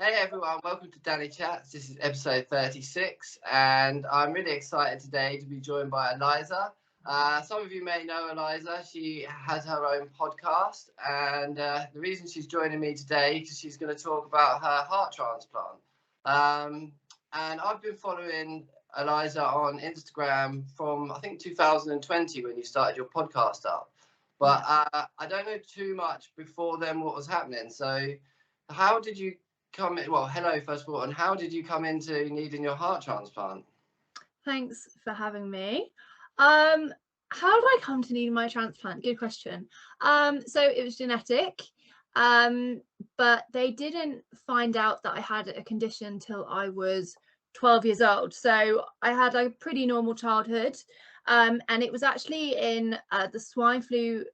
Hey everyone, welcome to Danny Chats. This is episode 36, and I'm really excited today to be joined by Eliza. Some of you may know Eliza. She has her own podcast, and the reason she's joining me today is because she's going to talk about her heart transplant. And I've been following Eliza on Instagram from, I think, 2020 when you started your podcast up. But I don't know too much before then what was happening. So how did you come in? Well, hello, first of all, and how did you come into needing your heart transplant? Thanks for having me. How did I come to needing my transplant? Good question. So it was genetic, but they didn't find out that I had a condition till I was 12 years old. So I had a pretty normal childhood, and it was actually in the swine flu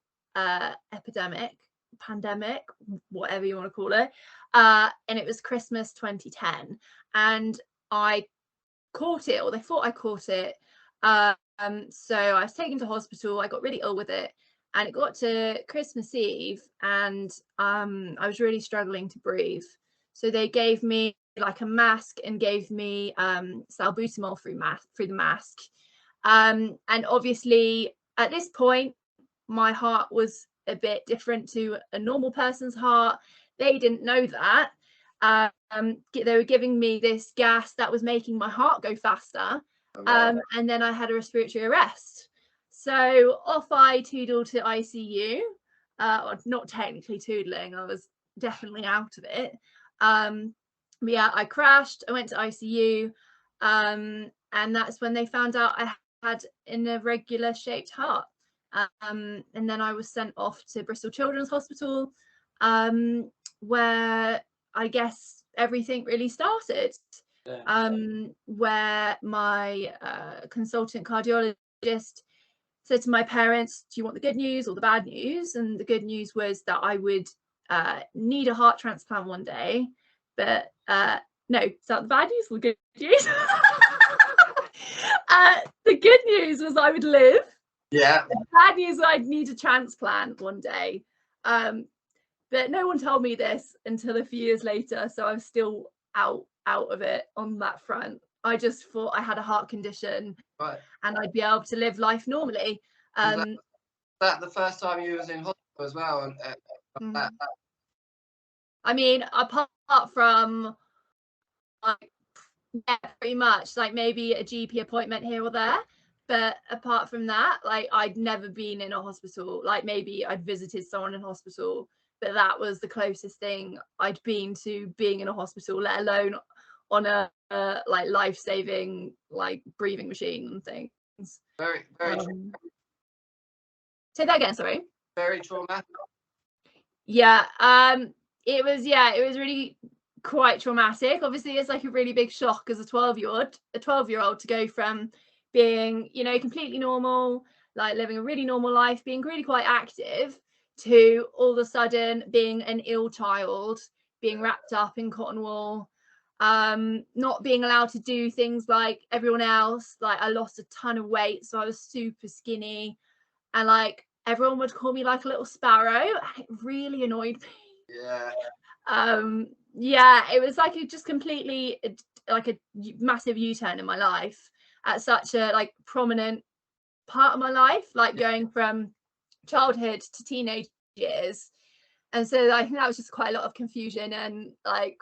pandemic, whatever you want to call it, and it was Christmas 2010, and I caught it, or they thought I caught it. So I was taken to hospital. I got really ill with it, and it got to Christmas Eve, and I was really struggling to breathe. So they gave me like a mask and gave me salbutamol through the mask. And obviously at this point, my heart was a bit different to a normal person's heart. They didn't know that. They were giving me this gas that was making my heart go faster, and then I had a respiratory arrest. So off I toodled to ICU. Not technically toodling, I was definitely out of it. But yeah, I crashed. I went to ICU, and that's when they found out I had an irregular shaped heart. And then I was sent off to Bristol Children's Hospital, where I guess everything really started. Where my consultant cardiologist said to my parents, do you want the good news or the bad news? And the good news was that I would need a heart transplant one day. But no, is that the bad news or the good news? The good news was I would live. Yeah. The bad news was I'd need a transplant one day. But no one told me this until a few years later, so I'm still out of it on that front. I just thought I had a heart condition, Right. And I'd be able to live life normally. Was that the first time you was in hospital as well? I mean, apart from like, yeah, pretty much like maybe a GP appointment here or there. But apart from that, like I'd never been in a hospital. Like maybe I'd visited someone in hospital, but that was the closest thing I'd been to being in a hospital, let alone on a like life-saving like breathing machine and things. Very say that again, sorry. Very traumatic. Yeah, it was really quite traumatic. Obviously it's like a really big shock as a 12-year-old to go from being, you know, completely normal, like living a really normal life, being really quite active, to all of a sudden being an ill child, being wrapped up in cotton wool, not being allowed to do things like everyone else. Like I lost a ton of weight, so I was super skinny, and like everyone would call me like a little sparrow, and it really annoyed me. Yeah, it was like it just completely like a massive U-turn in my life at such a like prominent part of my life, like going from childhood to teenage years. And so I think that was just quite a lot of confusion, and like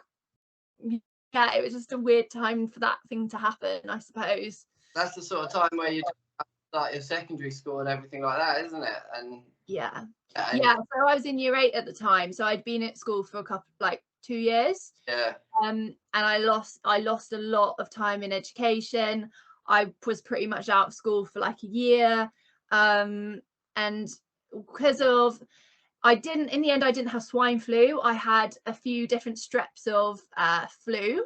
yeah, it was just a weird time for that thing to happen, I suppose. That's the sort of time where you start your secondary school and everything like that, isn't it? And yeah, so I was in year 8 at the time, so I'd been at school for 2 years. And I lost a lot of time in education. I was pretty much out of school for like a year, and because of I didn't have swine flu. I had a few different streps of flu,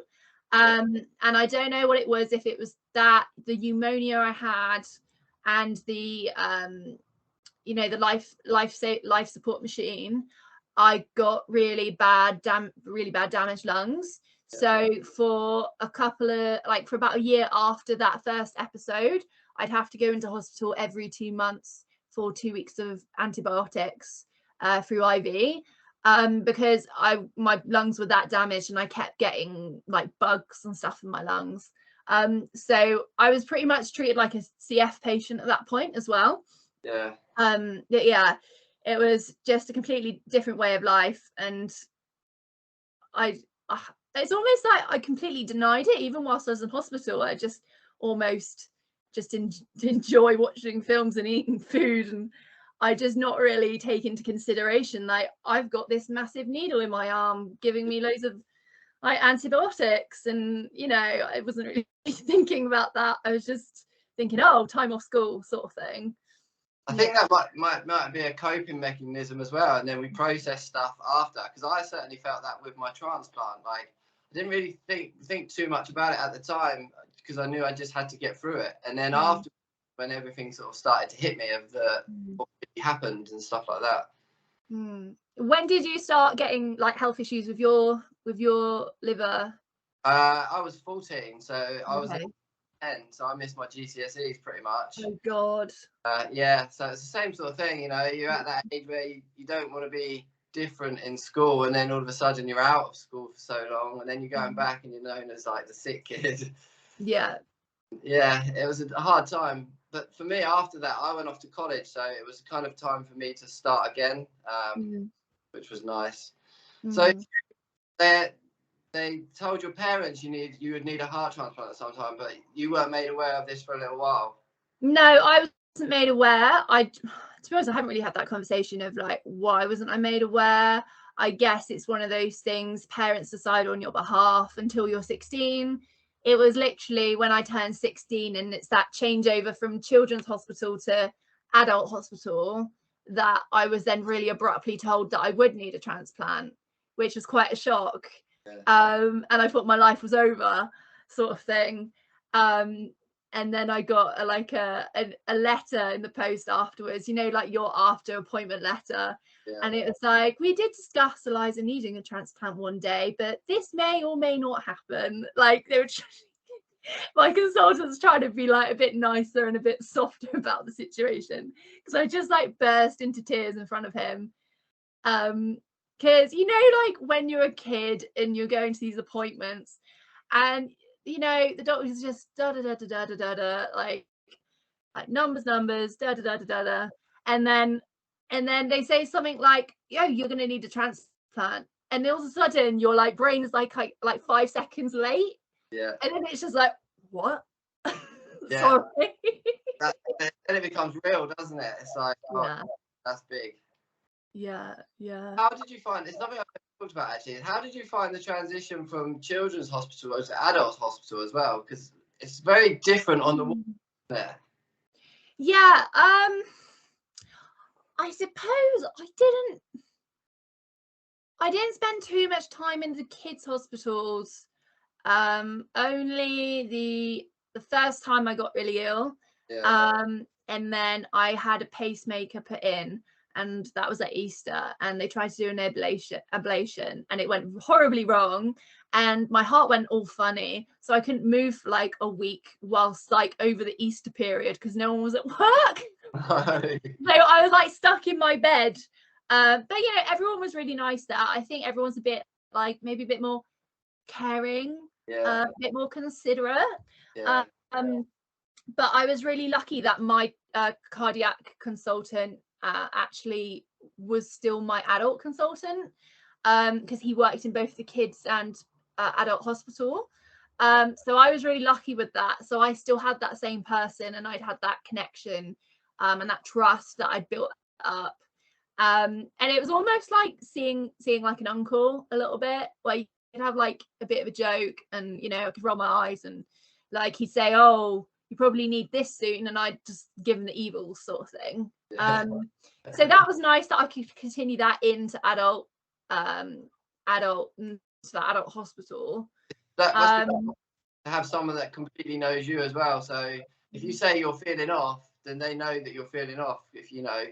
and I don't know what it was, if it was that the pneumonia I had and the you know, the life support machine, I got really bad damaged lungs. So for for about a year after that first episode, I'd have to go into hospital every 2 months for 2 weeks of antibiotics through IV. because my lungs were that damaged and I kept getting like bugs and stuff in my lungs. So I was pretty much treated like a CF patient at that point as well. Yeah. Yeah, it was just a completely different way of life, and it's almost like I completely denied it. Even whilst I was in hospital, I just almost just enjoy watching films and eating food, and I just not really take into consideration like I've got this massive needle in my arm giving me loads of like antibiotics, and you know, I wasn't really thinking about that. I was just thinking, oh, time off school sort of thing. I think that might be a coping mechanism as well, and then we process stuff after. Because I certainly felt that with my transplant. Like I didn't really think too much about it at the time because I knew I just had to get through it. And then after, when everything sort of started to hit me of what really happened and stuff like that. When did you start getting like health issues with your liver? I was 14, so I was 10, so I missed my GCSEs pretty much. Oh God. Yeah, so it's the same sort of thing, you know, you're at that age where you don't want to be different in school, and then all of a sudden you're out of school for so long, and then you're going back and you're known as like the sick kid. Yeah, it was a hard time, but for me after that I went off to college, so it was kind of time for me to start again, which was nice. So they told your parents you would need a heart transplant at some time, but you weren't made aware of this for a little while. No, I wasn't made aware. To be honest, I haven't really had that conversation of like, why wasn't I made aware? I guess it's one of those things parents decide on your behalf until you're 16. It was literally when I turned 16, and it's that changeover from children's hospital to adult hospital, that I was then really abruptly told that I would need a transplant, which was quite a shock. And I thought my life was over, sort of thing. And then I got a letter in the post afterwards, you know, like your after appointment letter. And it was like, we did discuss Eliza needing a transplant one day, but this may or may not happen. Like they were my consultants trying to be like a bit nicer and a bit softer about the situation, because I just like burst into tears in front of him. Because you know, like when you're a kid and you're going to these appointments, and you know the doctor's just da da da da da da da, like numbers da da da da da, and then they say something like, "Yo, you're gonna need a transplant," and all of a sudden your like brain is like 5 seconds late. Yeah. And then it's just like, what? Yeah. Sorry. Then it becomes real, doesn't it? It's like, oh, that's big. Yeah. How did you find? It's nothing I've talked about actually. How did you find the transition from children's hospital to adult hospital as well? Because it's very different on the wall there. Yeah. I suppose I didn't spend too much time in the kids' hospitals. Only the first time I got really ill. And then I had a pacemaker put in, and that was at Easter, and they tried to do an ablation, and it went horribly wrong, and my heart went all funny, so I couldn't move for like a week whilst like over the Easter period because no one was at work. So I was like stuck in my bed. But you know, everyone was really nice there. I think everyone's a bit like maybe a bit more caring, a bit more considerate. But I was really lucky that my cardiac consultant actually was still my adult consultant, because he worked in both the kids and adult hospital. So I was really lucky with that. So I still had that same person, and I'd had that connection and that trust that I'd built up. And it was almost like seeing like an uncle a little bit, where you could have like a bit of a joke, and you know, I could roll my eyes, and like he'd say, "Oh, you probably need this soon," and I'd just give him the evil sort of thing. So that was nice that I could continue that into adult hospital. That must be to have someone that completely knows you as well. So if you say you're feeling off, then they know that you're feeling off. If you know.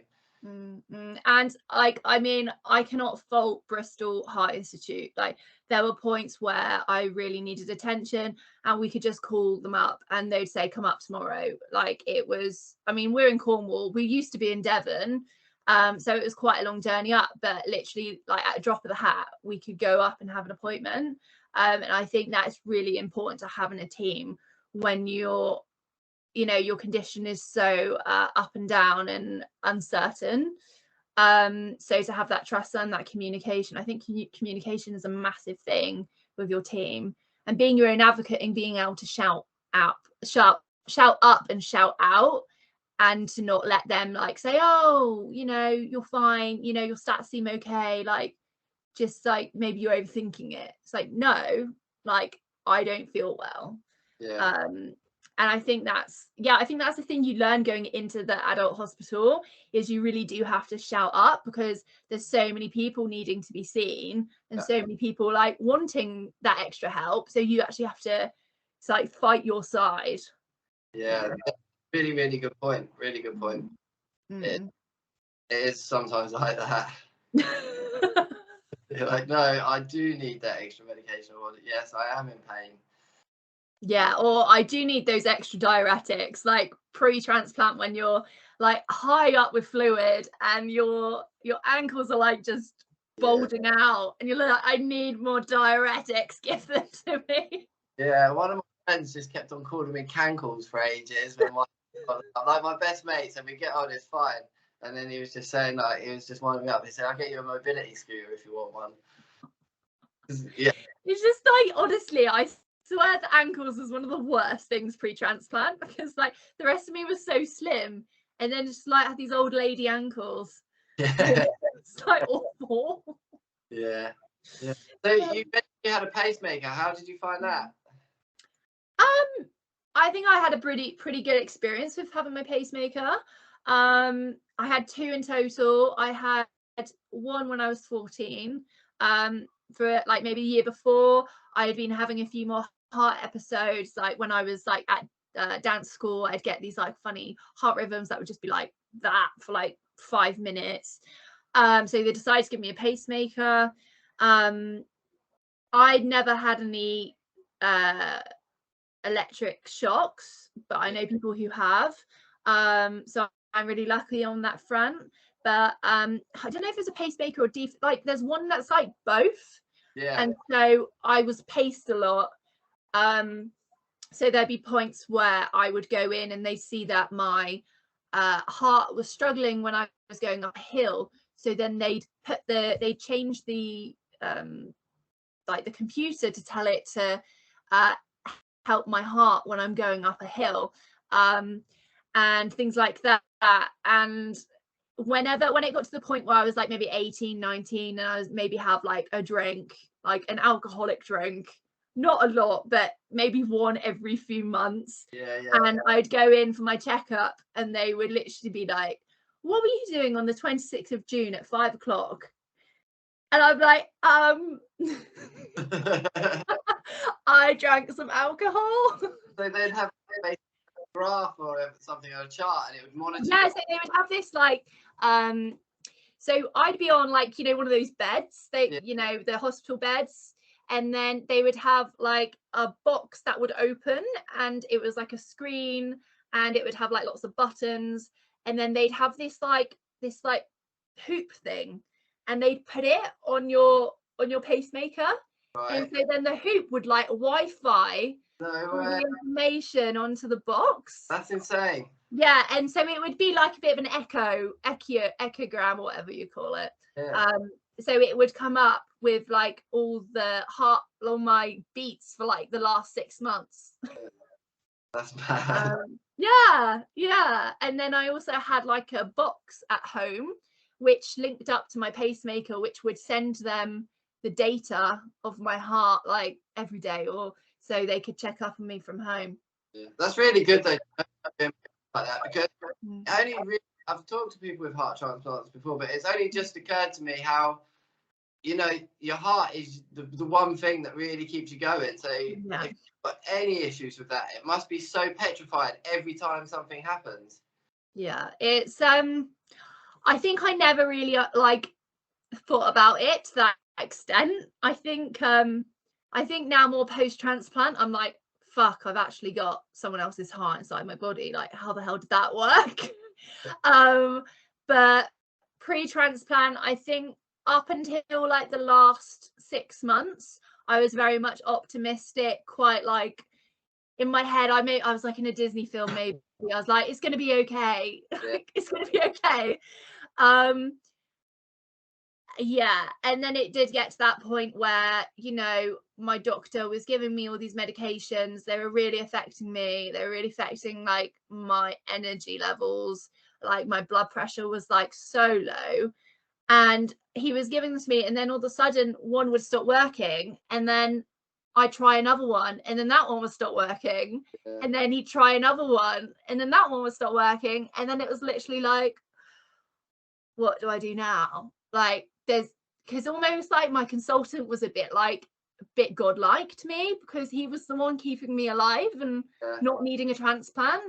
And like, I mean, I cannot fault Bristol Heart Institute. Like, there were points where I really needed attention, and we could just call them up and they'd say, come up tomorrow. Like, it was, I mean, we're in Cornwall, we used to be in Devon, So it was quite a long journey up, but literally like at a drop of the hat, we could go up and have an appointment. And I think that's really important to have in a team when your condition is so up and down and uncertain. So to have that trust and that communication, I think communication is a massive thing with your team, and being your own advocate and being able to shout up and shout out, and to not let them like say, oh, you're fine, your stats seem okay, like just like maybe you're overthinking it. It's like, no, like I don't feel well. And I think that's the thing you learn going into the adult hospital, is you really do have to shout up, because there's so many people needing to be seen, and so many people like wanting that extra help. So you actually have to like fight your side. Really, really good point. Really good point. It is sometimes like that. You're like, no, I do need that extra medication, or yes, I am in pain. Yeah, or I do need those extra diuretics, like pre-transplant, when you're like high up with fluid and your ankles are like just bulging out, and you're like, I need more diuretics, give them to me. Yeah, one of my friends just kept on calling me cankles for ages. Like my best mates, and we get on, it's fine. And then he was just saying, like, he was just winding me up. He said, I'll get you a mobility scooter if you want one. Yeah. It's just like, honestly, I swear the ankles was one of the worst things pre-transplant, because like the rest of me was so slim, and then just like had these old lady ankles. It's like awful. Yeah. So you had a pacemaker. How did you find that? I think I had a pretty good experience with having my pacemaker. I had 2 in total. I had one when I was 14. For like maybe a year before, I had been having a few more heart episodes, like when I was like at dance school. I'd get these like funny heart rhythms that would just be like that for like 5 minutes. So they decided to give me a pacemaker. I'd never had any electric shocks, but I know people who have. So I'm really lucky on that front. But I don't know if it's a pacemaker or like there's one that's like both. Yeah. And so I was paced a lot. So there'd be points where I would go in and they'd see that my heart was struggling when I was going up a hill. So then they'd change the like the computer to tell it to help my heart when I'm going up a hill, and things like that. And when it got to the point where I was like maybe 18, 19, and I was maybe have like a drink, like an alcoholic drink, not a lot, but maybe one every few months. And I'd go in for my checkup, and they would literally be like, what were you doing on the 26th of June at 5 o'clock? And I'm like, I drank some alcohol. So they'd have a graph or something on a chart, and it would monitor. Yeah, so they would have this like, so I'd be on like, one of those beds, the hospital beds, and then they would have like a box that would open, and it was like a screen, and it would have like lots of buttons, and then they'd have this hoop thing, and they'd put it on your pacemaker. Right. And so then the hoop would like Wi-Fi the information onto the box. That's insane. Yeah, and so it would be like a bit of an echogram, or whatever you call it. Yeah. So it would come up with like all my beats for like the last 6 months. That's bad. Yeah. And then I also had like a box at home which linked up to my pacemaker, which would send them the data of my heart like every day, or so they could check up on me from home. Yeah, that's really good though, like that, because I've talked to people with heart transplants before, but it's only just occurred to me how your heart is the one thing that really keeps you going. So if you've got any issues with that, it must be so petrified every time something happens. Yeah, it's I think I never really thought about it to that extent. I think now more post-transplant, I'm like, fuck, I've actually got someone else's heart inside my body. Like, how the hell did that work? But pre-transplant, I think up until like the last 6 months, I was very much optimistic, quite like in my head, I was like in a Disney film, maybe I was like, it's gonna be okay. Yeah. It's gonna be okay. Yeah, and then it did get to that point where, you know, my doctor was giving me all these medications. They were really affecting me. They were really affecting like my energy levels. Like my blood pressure was like so low. And he was giving this to me, and then all of a sudden one would stop working, and then I'd try another one, and then that one would stop working. Yeah. And then he'd try another one, and then that one would stop working. And then it was literally like, what do I do now? Like because almost like my consultant was a bit godlike to me, because he was the one keeping me alive and not needing a transplant.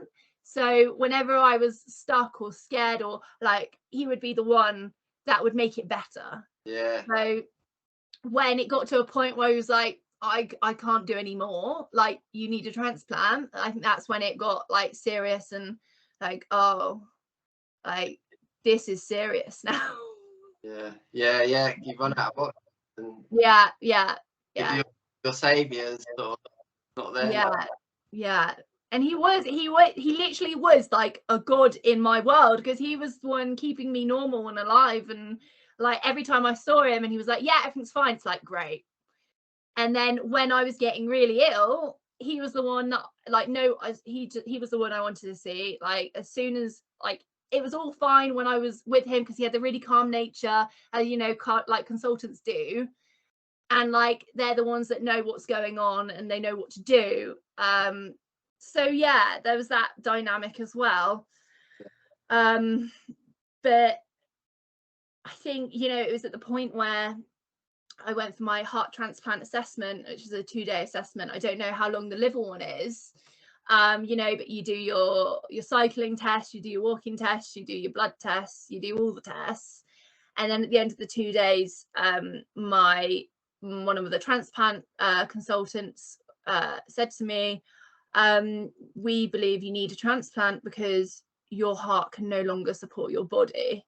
So whenever I was stuck or scared, or like, he would be the one that would make it better. Yeah. So when it got to a point where he was like, I can't do any more, like, you need a transplant, I think that's when it got like serious, and like, oh, like, this is serious now. Yeah. You've run out of options. Yeah. If your saviour's sort of not there. Yeah. And he literally was like a god in my world, because he was the one keeping me normal and alive. And like every time I saw him and he was like, yeah, everything's fine, it's like, great. And then when I was getting really ill, he was the one that, like, he was the one I wanted to see. Like, as soon as, like, it was all fine when I was with him, because he had the really calm nature, you know, like consultants do. And like, they're the ones that know what's going on and they know what to do. So yeah, there was that dynamic as well. But I think, you know, it was at the point where I went for my heart transplant assessment, which is a 2-day assessment. I don't know how long the liver one is, you know, but you do your cycling test, you do your walking test, you do your blood tests, you do all the tests. And then at the end of the 2 days, one of the transplant consultants said to me, we believe you need a transplant because your heart can no longer support your body.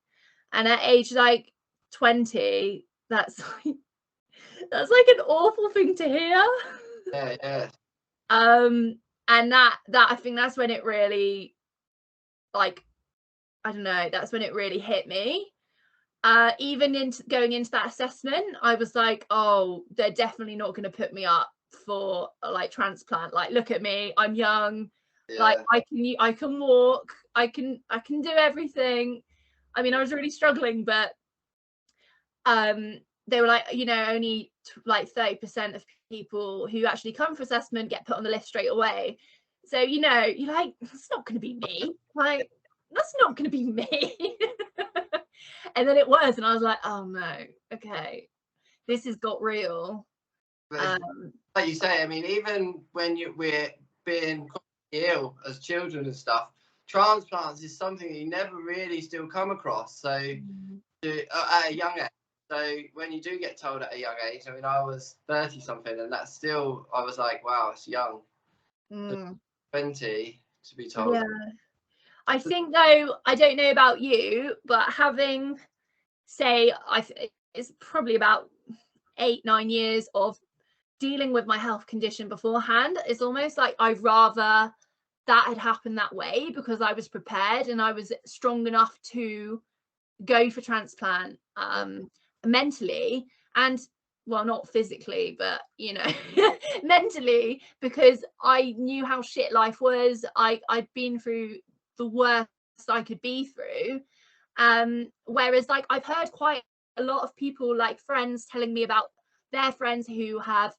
And at age like 20, that's like an awful thing to hear. Yeah. And that I think that's when it really, like, I don't know, that's when it really hit me. Even going into that assessment, I was like, oh, they're definitely not going to put me up for like transplant. Like, look at me, I'm young. Yeah. Like, I can walk, I can do everything. I mean, I was really struggling, but they were like, you know, only like 30% of people who actually come for assessment get put on the list straight away. So, you know, you're like, it's not going to be me. Like, that's not going to be me. And then it was, and I was like, oh no, okay, this has got real. Like you say, I mean, even when we're being ill as children and stuff, transplants is something that you never really still come across. So at a young age. So when you do get told at a young age, I mean, I was 30 something, and that's still, I was like, wow, it's young. 20 to be told. Yeah. I think, though, I don't know about you, but having, say, it's probably about 8-9 years of dealing with my health condition beforehand, it's almost like I'd rather that had happened that way, because I was prepared and I was strong enough to go for transplant mentally, and, well, not physically, but, you know, mentally, because I knew how shit life was. I'd been through the worst I could be through. Whereas, like, I've heard quite a lot of people, like friends, telling me about their friends who have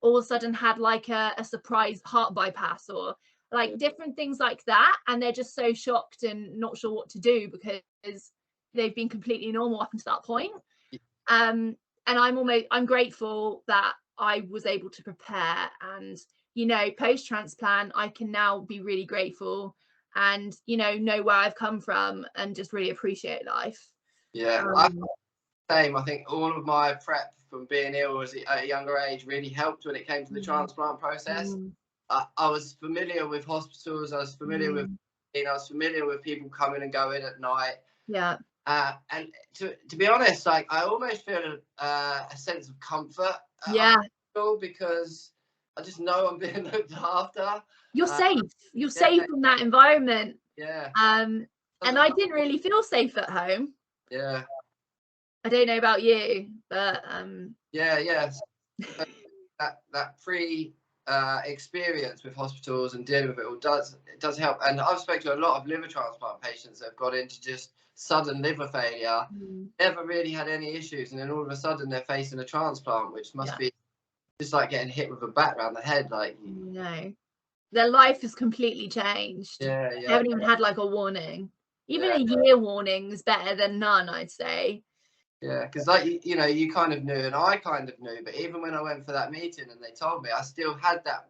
all of a sudden had like a surprise heart bypass, or like different things like that, and they're just so shocked and not sure what to do, because they've been completely normal up until that point. And I'm grateful that I was able to prepare, and, you know, post-transplant, I can now be really grateful and, you know where I've come from and just really appreciate life. Yeah, same. I think all of my prep from being ill at a younger age really helped when it came to the transplant process. I was familiar with hospitals. I was familiar with, I was familiar with people coming and going at night. Yeah. And to be honest, like I almost feel a sense of comfort because I just know I'm being looked after. You're safe. You're safe in that environment. Yeah. And I didn't really feel safe at home. Yeah. I don't know about you, but yeah. that pre experience with hospitals and dealing with it all does help. And I've spoken to a lot of liver transplant patients that have got into just sudden liver failure, never really had any issues, and then all of a sudden they're facing a transplant, which must be just like getting hit with a bat around the head. Like, no, their life has completely changed. They haven't even had like a warning. Even a year warning is better than none, I'd say. Yeah, because like you know, you kind of knew and I kind of knew, but even when I went for that meeting and they told me, I still had that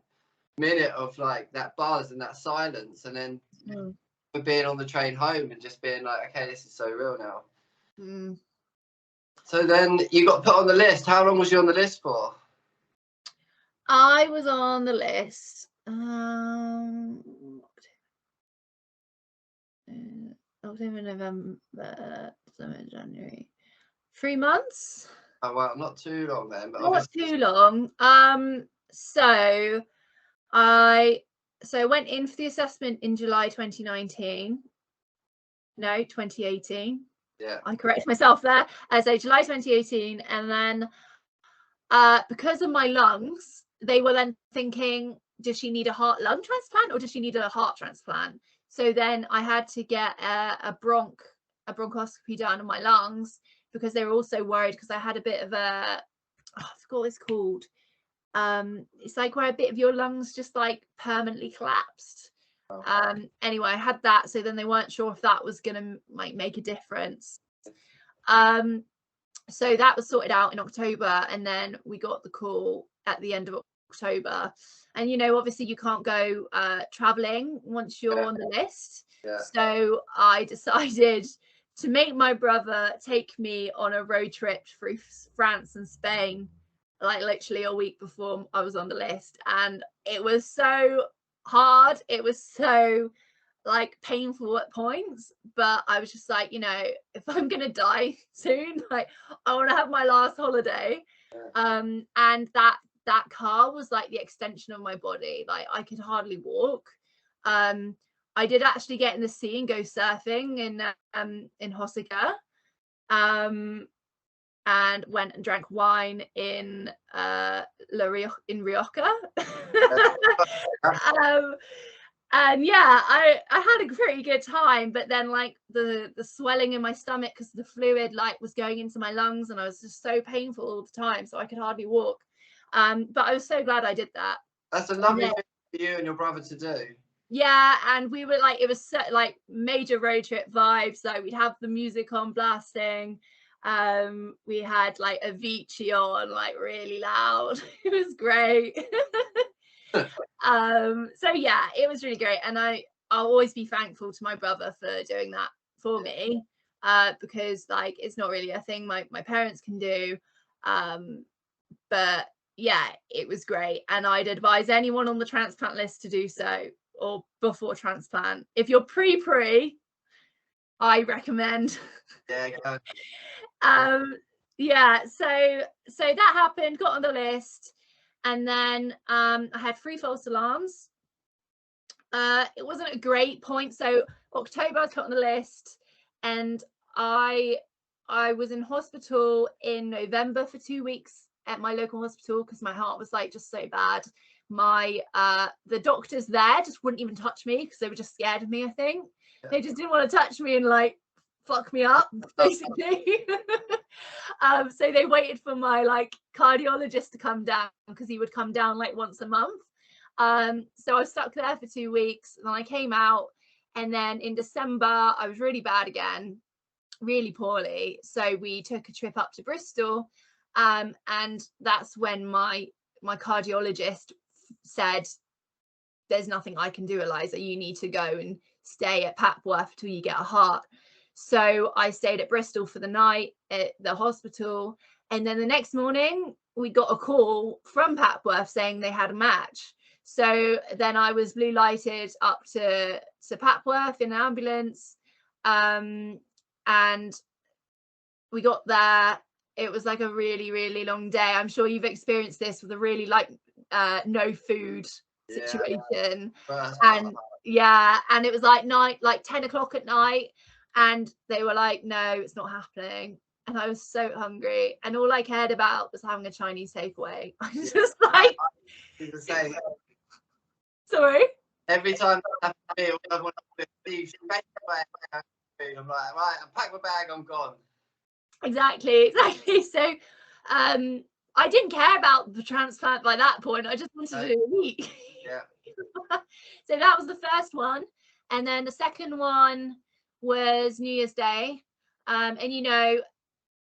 minute of like that buzz and that silence, and then for being on the train home and just being like, okay, this is so real now. So then you got put on the list. How long was you on the list for? I was on the list October, November, December, January. 3 months. Oh well, not too long then, but not too long. So I went in for the assessment in July 2019. No, 2018. Yeah. I correct myself there. So July 2018, and then because of my lungs, they were then thinking, does she need a heart-lung transplant or does she need a heart transplant? So then I had to get a bronchoscopy done on my lungs, because they were also worried because I had a bit of I forgot what it's called. It's like where a bit of your lungs just like permanently collapsed. Anyway, I had that, so then they weren't sure if that was gonna like make a difference. So that was sorted out in October, and then we got the call at the end of October. And you know, obviously you can't go traveling once you're on the list. So I decided to make my brother take me on a road trip through France and Spain, like literally a week before I was on the list. And it was so hard. It was so like painful at points, but I was just like, you know, if I'm gonna die soon, like I want to have my last holiday. And that car was like the extension of my body. Like I could hardly walk. I did actually get in the sea and go surfing in Hospitalization, and went and drank wine in Rioja. And yeah, I had a pretty good time, but then like the swelling in my stomach because the fluid like was going into my lungs, and I was just so painful all the time, so I could hardly walk. But I was so glad I did that. That's a lovely thing for you and your brother to do. Yeah, and we were like, it was so, like major road trip vibes. Like we'd have the music on blasting. We had like Avicii on like really loud. It was great. So yeah, it was really great, and I'll always be thankful to my brother for doing that for me, because like it's not really a thing my parents can do. But yeah, it was great, and I'd advise anyone on the transplant list to do so, or before transplant. If you're pre, I recommend. Yeah, so that happened, got on the list, and then I had 3 false alarms. It wasn't a great point. So October I was put on the list, and I was in hospital in November for 2 weeks at my local hospital because my heart was like just so bad. My the doctors there just wouldn't even touch me because they were just scared of me. I think they just didn't want to touch me and like fuck me up basically. So they waited for my like cardiologist to come down, because he would come down like once a month. So I was stuck there for 2 weeks, and then I came out, and then in December I was really bad again, really poorly. So we took a trip up to Bristol, and that's when my cardiologist said, there's nothing I can do, Eliza, you need to go and stay at Papworth till you get a heart. So I stayed at Bristol for the night at the hospital, and then the next morning we got a call from Papworth saying they had a match. So then I was blue lighted up to Papworth in an ambulance, and and we got there. It was like a really, really long day. I'm sure you've experienced this with a really like no food situation. And yeah, and it was like night, like 10 o'clock at night, and they were like, no, it's not happening. And I was so hungry, and all I cared about was having a Chinese takeaway. I was just like, the same. Sorry. Every time I have I want to leave, I'm like, right, I pack my bag, I'm gone. Exactly. So I didn't care about the transplant by that point. I just wanted to eat. Yeah. So that was the first one, and then the second one was New Year's Day, and you know,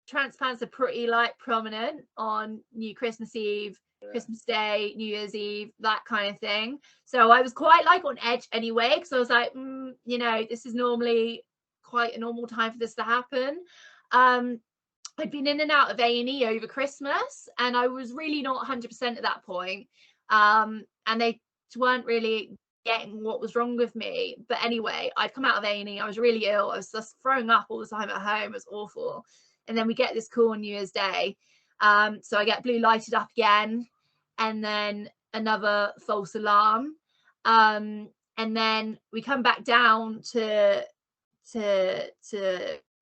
transplants are pretty like prominent on Christmas Eve, Christmas Day, New Year's Eve, that kind of thing. So I was quite like on edge anyway, because I was like, you know, this is normally quite a normal time for this to happen. I'd been in and out of A&E over Christmas, and I was really not 100% at that point. And they weren't really getting what was wrong with me. But anyway, I'd come out of A&E. I was really ill. I was just throwing up all the time at home. It was awful. And then we get this call on New Year's Day. So I get blue lighted up again, and then another false alarm. And then we come back down to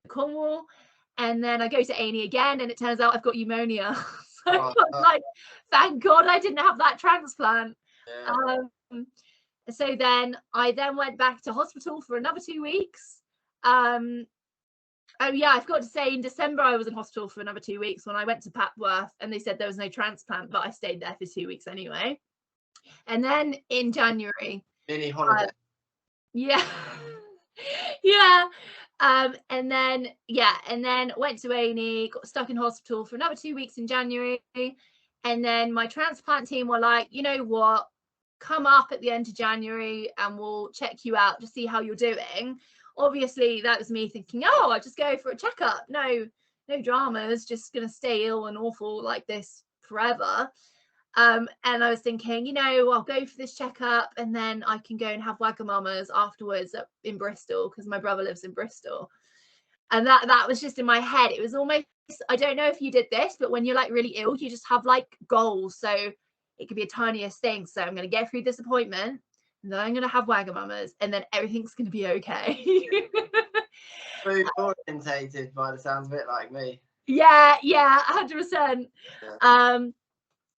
Cornwall, and then I go to A&E again, and it turns out I've got pneumonia. So I was like, thank God I didn't have that transplant. So then I went back to hospital for another 2 weeks. Oh yeah, I forgot to say, in December I was in hospital for another 2 weeks when I went to Papworth, and they said there was no transplant, but I stayed there for 2 weeks anyway. And then in January, mini holiday. Yeah. And then went to A&E, got stuck in hospital for another 2 weeks in January. And then my transplant team were like, you know what, come up at the end of January and we'll check you out to see how you're doing. Obviously that was me thinking, oh, I'll just go for a checkup. No dramas, just gonna stay ill and awful like this forever. And I was thinking, you know, I'll go for this checkup, and then I can go and have Wagamamas afterwards in Bristol, because my brother lives in Bristol. And that was just in my head. It was almost, I don't know if you did this, but when you're like really ill, you just have like goals. So it could be a tiniest thing. So I'm going to get through this appointment, and then I'm going to have Wagamamas, and then everything's going to be okay. Food orientated by the sounds of it, like me. Yeah, 100%. Yeah.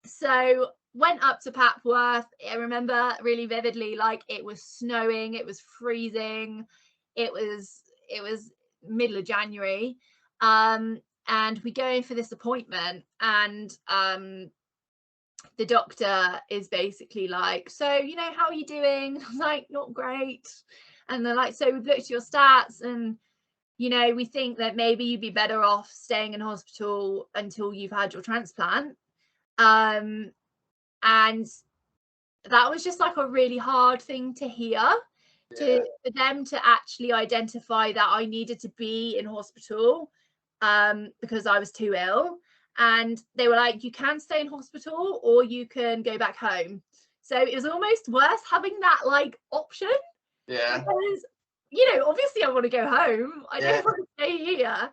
So went up to Papworth. I remember really vividly, like it was snowing, it was freezing, it was middle of January, and we go in for this appointment, and the doctor is basically like, so, you know, how are you doing? I'm like, not great. And they're like, so we've looked at your stats, and you know, we think that maybe you'd be better off staying in hospital until you've had your transplant. And that was just like a really hard thing to hear, for them to actually identify that I needed to be in hospital because I was too ill. And they were like, you can stay in hospital or you can go back home. So it was almost worse having that like option. Yeah. Because, you know, obviously I want to go home. I don't want to stay here.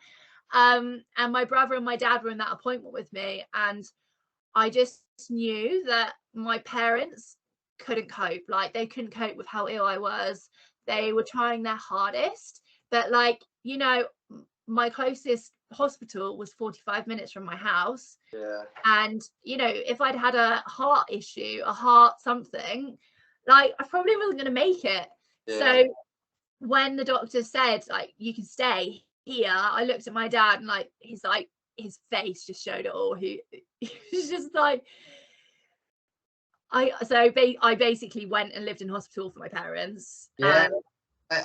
And my brother and my dad were in that appointment with me, and I just knew that my parents couldn't cope. Like, they couldn't cope with how ill I was. They were trying their hardest, but like, you know, my closest hospital was 45 minutes from my house. Yeah. And you know, if I'd had a heart issue, a heart something, like I probably wasn't going to make it. Yeah. So when the doctor said like, you can stay here, I looked at my dad, and like his face just showed it all. He was just like, I basically went and lived in hospital for my parents. Yeah.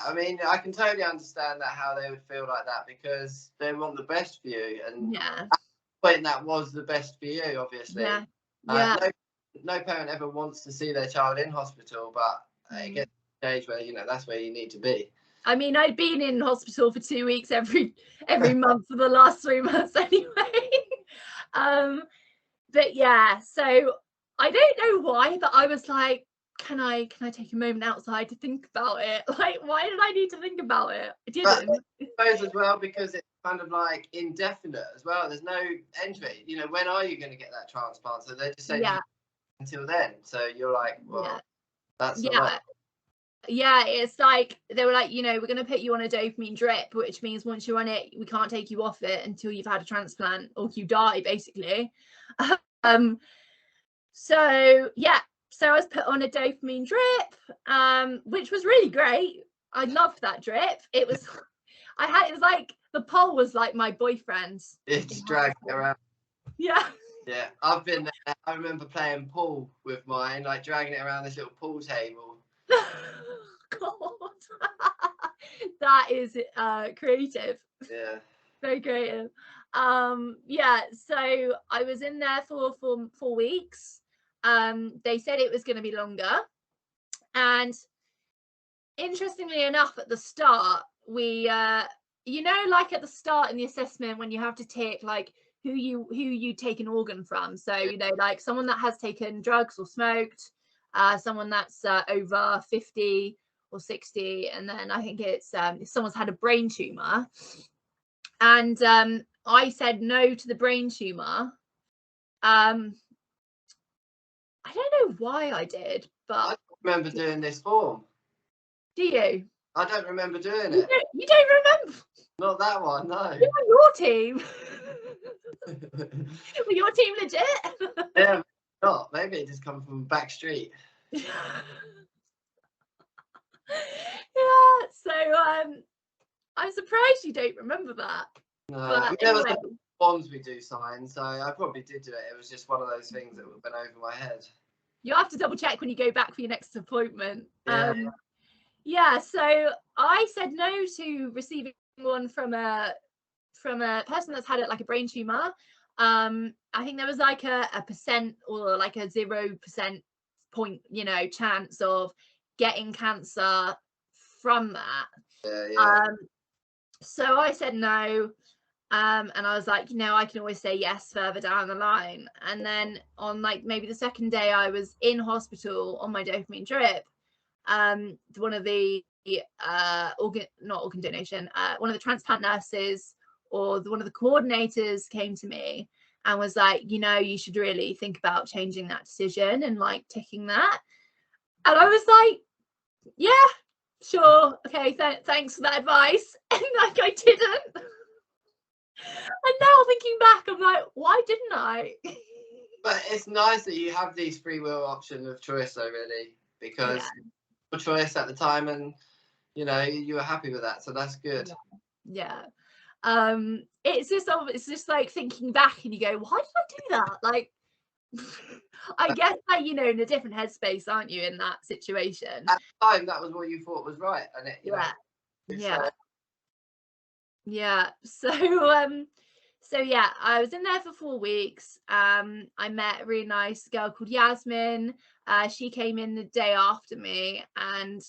I mean, I can totally understand that, how they would feel like that, because they want the best for you, and at the point that was the best for you, obviously. No parent ever wants to see their child in hospital, but it gets to a stage where, you know, that's where you need to be. I mean, I'd been in hospital for 2 weeks every month for the last 3 months anyway. But yeah, so I don't know why, but I was like, can I take a moment outside to think about it? Like, why did I need to think about it? I But didn't. I suppose as well, because it's kind of like indefinite as well. There's no end to it. You know, when are you going to get that transplant? So they just say Yeah. until then. So you're like, well, Yeah. that's a Yeah. lot. Yeah, it's like they were like, you know, we're going to put you on a dopamine drip, which means once you're on it, we can't take you off it until you've had a transplant or you die, basically. So yeah, so I was put on a dopamine drip, which was really great. I loved that drip. It was like the pole was like my boyfriend. It's dragging it around. Yeah. Yeah, I've been there. I remember playing pool with mine, like dragging it around this little pool table. God, that is creative. Yeah. Very creative. Yeah, so I was in there for 4 weeks. They said it was going to be longer, and interestingly enough, at the start, we you know, like at the start in the assessment when you have to take like who you take an organ from. So, you know, like someone that has taken drugs or smoked, someone that's over 50 or 60, and then I think it's if someone's had a brain tumor. And I said no to the brain tumor. I don't know why I did, but I don't remember doing this form. do you? I don't remember doing it. You don't remember? Not that one, no. You're on your team. Were your team legit? Yeah, not. Maybe it just come from back street. Yeah. So I'm surprised you don't remember that. No, But I mean, there was anyway, forms we do sign, so I probably did do it. It was just one of those things that went over my head. you'll have to double check when you go back for your next appointment. Yeah. Yeah, so I said no to receiving one from a person that's had it like a brain tumor. I think there was like a percent or like a 0% point, you know, chance of getting cancer from that. Yeah. So I said no. And I was like, you know, I can always say yes further down the line. And then on like maybe the second day I was in hospital on my dopamine drip, one of the not organ donation, one of the transplant nurses or one of the coordinators came to me and was like, you know, you should really think about changing that decision and like ticking that. And I was like, yeah, sure, okay, thanks for that advice. And like I didn't. And now thinking back, I'm like, why didn't I? But it's nice that you have these free will option of choice, though, really, because your choice at the time, and you know you were happy with that, so that's good. Yeah. It's just like thinking back, and you go, why did I do that? Like, I guess like, you know, in a different headspace, aren't you, in that situation? At the time, that was what you thought was right, and it, you know, yeah. So yeah, I was in there for 4 weeks. I met a really nice girl called Yasmin. She came in the day after me, and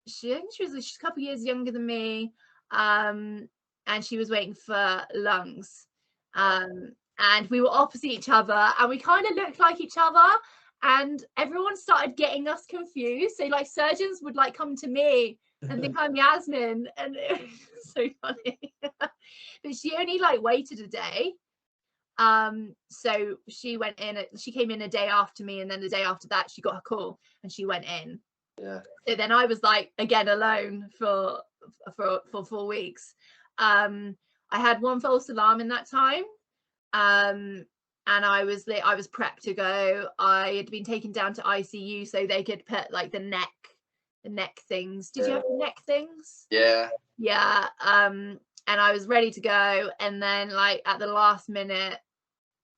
she's a couple of years younger than me. And she was waiting for lungs. And we were opposite each other, and we kind of looked like each other, and everyone started getting us confused. So like surgeons would like come to me and think I'm Yasmin, and it was so funny. But she only like waited a day. So she came in a day after me, and then the day after that she got her call and she went in. Yeah. So then I was like again alone for 4 weeks. I had one false alarm in that time. And I was prepped to go. I had been taken down to ICU so they could put like the neck things. Did you have the neck things? Yeah. And I was ready to go, and then like at the last minute,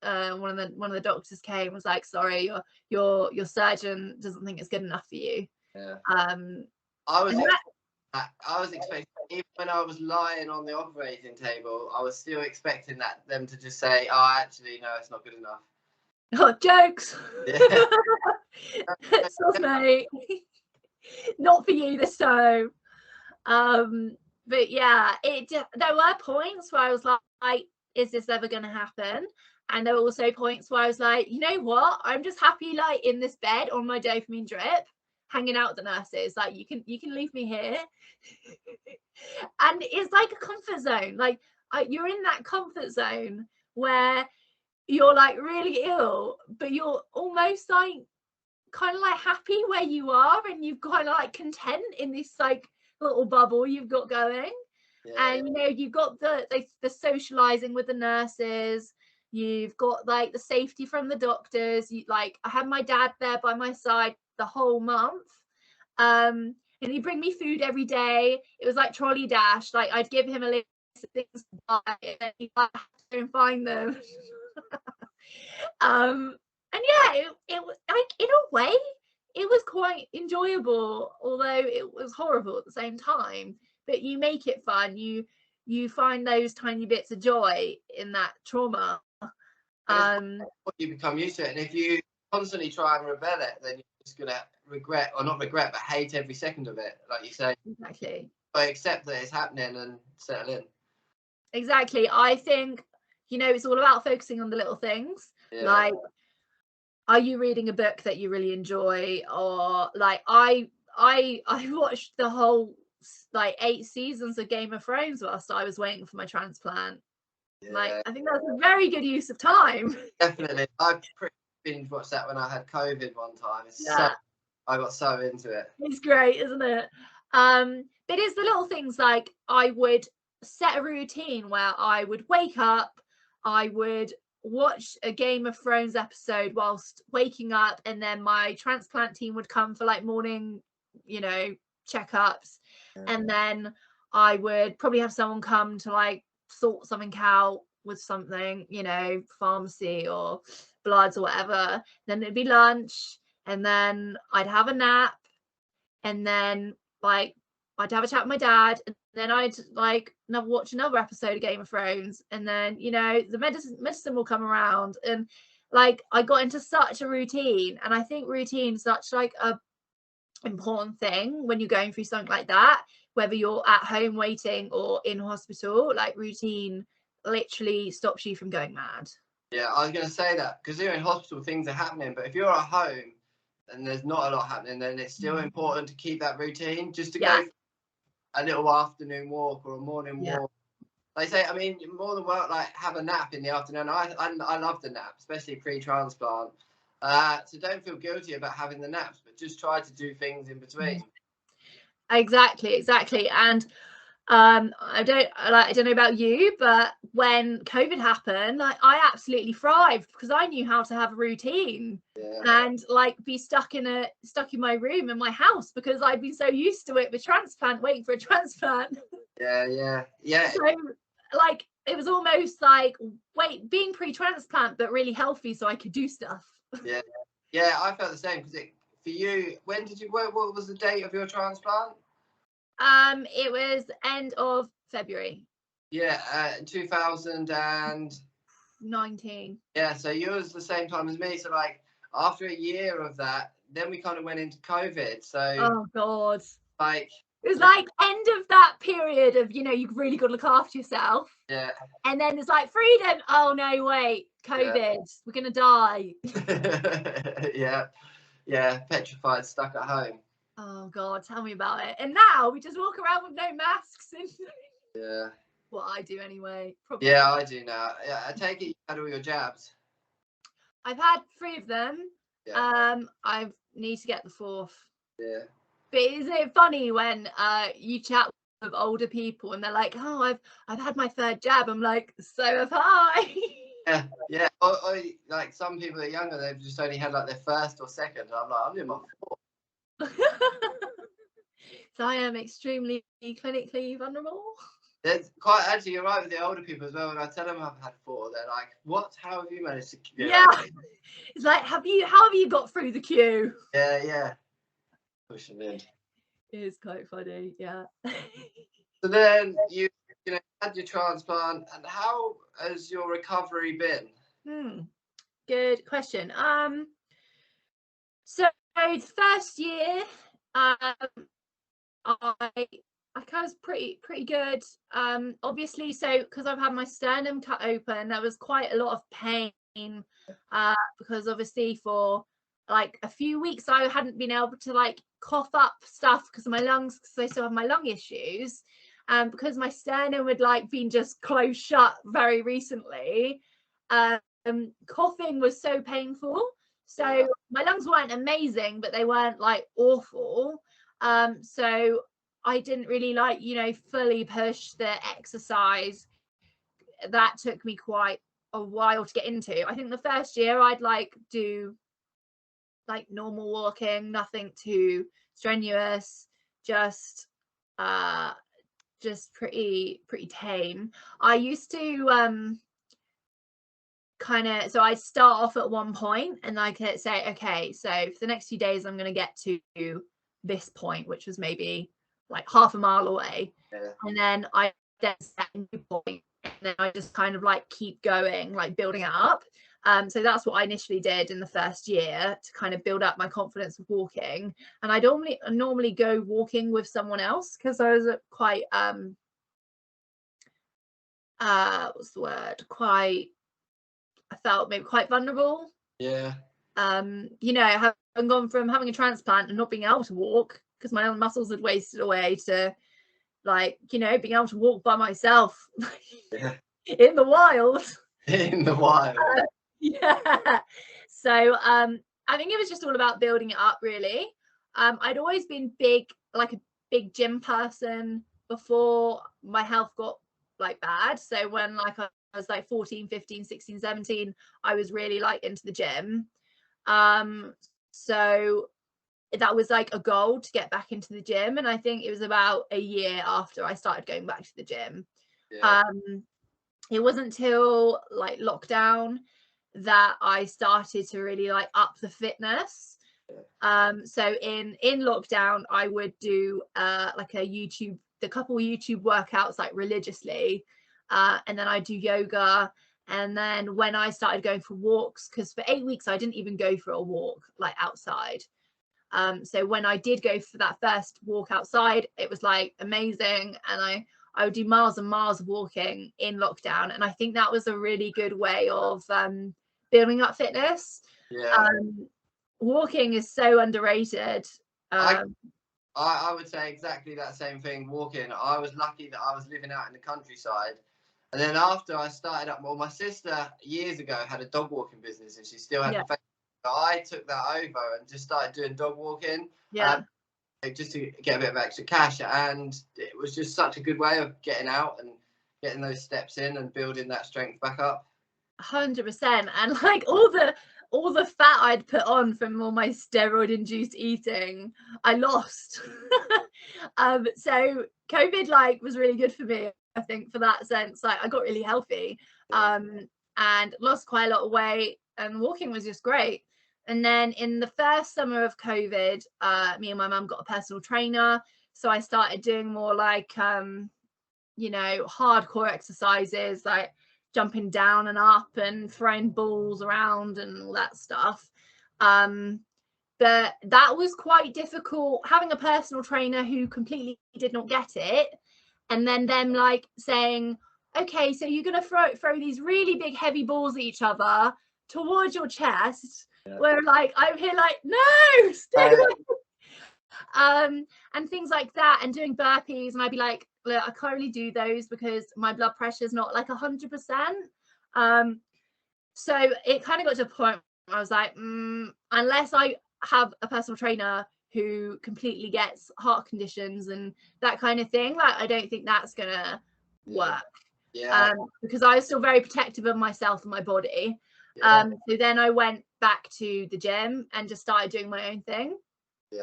one of the doctors came and was like, sorry, your surgeon doesn't think it's good enough for you. Yeah. I was expecting, even when I was lying on the operating table, I was still expecting them to just say, oh, actually, no, it's not good enough. Oh, jokes. Yeah. Stuff, mate. Not for you this time. But yeah, there were points where I was like, is this ever going to happen? And there were also points where I was like, you know what, I'm just happy like in this bed on my dopamine drip, hanging out with the nurses. Like, you can leave me here. And it's like a comfort zone. Like, you're in that comfort zone where you're like really ill, but you're almost like kind of like happy where you are, and you've kind of like content in this like little bubble you've got going. And you know, you've got the socializing with the nurses, you've got like the safety from the doctors. You like, I had my dad there by my side the whole month, and he'd bring me food every day. It was like trolley dash. Like, I'd give him a list of things to buy, and then he'd have to go and find them. And yeah, it was like, in a way it was quite enjoyable, although it was horrible at the same time. But you make it fun. You find those tiny bits of joy in that trauma. You become used to it, and if you constantly try and rebel it, then you're just gonna regret, or not regret, but hate every second of it, like you say. Exactly. But accept that it's happening and settle in. Exactly. I think, you know, it's all about focusing on the little things. Like, are you reading a book that you really enjoy? Or like, I watched the whole like 8 seasons of Game of Thrones whilst I was waiting for my transplant. Like, I think that's a very good use of time. Definitely. I binge watched that when I had COVID one time. I got so into it. It's great, isn't it? But it's the little things, like I would set a routine where I would wake up, I would watch a Game of Thrones episode whilst waking up, and then my transplant team would come for like morning, you know, checkups, and then I would probably have someone come to like sort something out with something, you know, pharmacy or bloods or whatever. Then it'd be lunch, and then I'd have a nap, and then like I'd have a chat with my dad, and then I'd like watch another episode of Game of Thrones, and then, you know, the medicine will come around. And like, I got into such a routine, and I think routine's such like a important thing when you're going through something like that, whether you're at home waiting or in hospital. Like, routine literally stops you from going mad. Yeah, I was going to say that, because you're in hospital, things are happening, but if you're at home and there's not a lot happening, then it's still important to keep that routine, just to go a little afternoon walk or a morning walk. Like I say, I mean, more than well, like, have a nap in the afternoon. I love the nap, especially pre-transplant. So don't feel guilty about having the naps, but just try to do things in between. Exactly. And I don't know about you, but when COVID happened, like, I absolutely thrived, because I knew how to have a routine and like be stuck in my room in my house, because I'd been so used to it with transplant, waiting for a transplant. Yeah. So like, it was almost like being pre-transplant but really healthy, so I could do stuff. Yeah, I felt the same, because for you, what was the date of your transplant? It was end of February. 2019. Yeah, so yours the same time as me. So like, after a year of that, then we kind of went into COVID. So oh god, like, it was like end of that period of, you know, you've really got to look after yourself. Yeah. And then it's like freedom. Oh no, wait, COVID. We're gonna die. Yeah, petrified, stuck at home. Oh god, tell me about it. And now we just walk around with no masks. And well, I do anyway. Probably. Yeah, I do now. Yeah, I take it you had all your jabs. I've had 3 of them. I need to get the 4th. Yeah. But is it funny when you chat with older people and they're like, oh, I've had my 3rd jab? I'm like, so have I. Yeah. Or like, some people are younger, they've just only had like their 1st or 2nd. I'm like, I'm in my 4th. So I am extremely clinically vulnerable. There's quite, actually, you're right with the older people as well. When I tell them I've had 4, they're like, what? How have you managed to? It's like, how have you got through the queue? Yeah. Pushing in. It is quite funny, yeah. So then you had your transplant, and how has your recovery been? Good question. So the first year, I was pretty good. Obviously, so because I've had my sternum cut open, there was quite a lot of pain. Because obviously for like a few weeks I hadn't been able to like cough up stuff because of my lungs, because I still have my lung issues. Because my sternum had like been just closed shut very recently. Coughing was so painful. So my lungs weren't amazing, but they weren't like awful. So I didn't really like, fully push the exercise. That took me quite a while to get into. I think the first year I'd like do like normal walking, nothing too strenuous, just pretty tame. I used to so I'd start off at one point and I could say, okay, so for the next few days I'm going to get to this point, which was maybe like half a mile away. And then I then set a new point, and then I just kind of like keep going, like building it up. So that's what I initially did in the first year to kind of build up my confidence with walking. And I normally go walking with someone else because I was quite what's the word? I felt maybe quite vulnerable. Yeah. Having gone from having a transplant and not being able to walk because my own muscles had wasted away to like, being able to walk by myself in the wild. In the wild. Yeah. So I think it was just all about building it up, really. I'd always been a big gym person before my health got like bad. So when like I was like 14, 15, 16, 17, I was really like into the gym. So that was like a goal to get back into the gym. And I think it was about a year after I started going back to the gym. It wasn't until like lockdown that I started to really like up the fitness. So in lockdown I would do like a couple YouTube workouts like religiously, and then I do yoga. And then when I started going for walks, because for 8 weeks I didn't even go for a walk like outside. So when I did go for that first walk outside, it was like amazing, and I would do miles and miles of walking in lockdown. And I think that was a really good way of building up fitness. Walking is so underrated. I would say exactly that same thing. Walking, I was lucky that I was living out in the countryside, and then after I started up, my sister years ago had a dog walking business, and she still had the. So I took that over and just started doing dog walking. Just to get a bit of extra cash, and it was just such a good way of getting out and getting those steps in and building that strength back up. 100%. And like all the fat I'd put on from all my steroid induced eating, I lost. So COVID like was really good for me, I think, for that sense. Like I got really healthy and lost quite a lot of weight, and walking was just great. And then in the first summer of COVID, me and my mum got a personal trainer. So I started doing more like, hardcore exercises, like jumping down and up and throwing balls around and all that stuff. But that was quite difficult, having a personal trainer who completely did not get it. And then them like saying, okay, so you're going to throw these really big heavy balls at each other towards your chest. Where like I'm here like, no, stay away. And things like that, and doing burpees, and I'd be like, look, I can't really do those because my blood pressure is not like 100%. So it kind of got to a point where I was like, unless I have a personal trainer who completely gets heart conditions and that kind of thing, like I don't think that's gonna work. Because I was still very protective of myself and my body. So then I went back to the gym and just started doing my own thing.